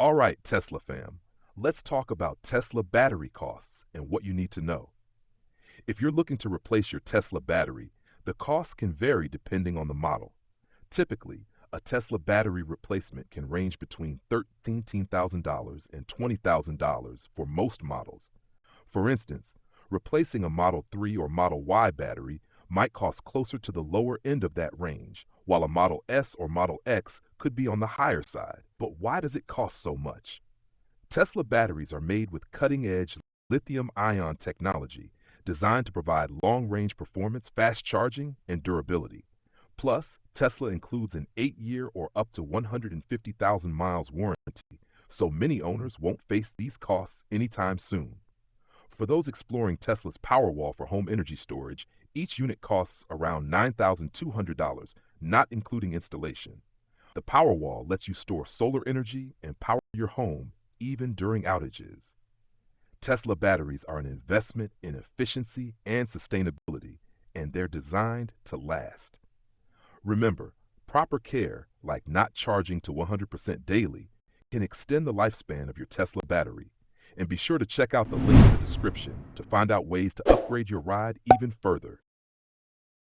All right, Tesla fam, let's talk about Tesla battery costs and what you need to know. If you're looking to replace your Tesla battery, the cost can vary depending on the model. Typically, a Tesla battery replacement can range between $13,000 and $20,000 for most models. For instance, replacing a Model 3 or Model Y battery might cost closer to the lower end of that range, while a Model S or Model X could be on the higher side. But why does it cost so much? Tesla batteries are made with cutting-edge lithium-ion technology designed to provide long-range performance, fast charging, and durability. Plus, Tesla includes an 8-year or up to 150,000 miles warranty, so many owners won't face these costs anytime soon. For those exploring Tesla's Powerwall for home energy storage, each unit costs around $9,200, not including installation. The Powerwall lets you store solar energy and power your home even during outages. Tesla batteries are an investment in efficiency and sustainability, and they're designed to last. Remember, proper care, like not charging to 100% daily, can extend the lifespan of your Tesla battery. And be sure to check out the link in the description to find out ways to upgrade your ride even further.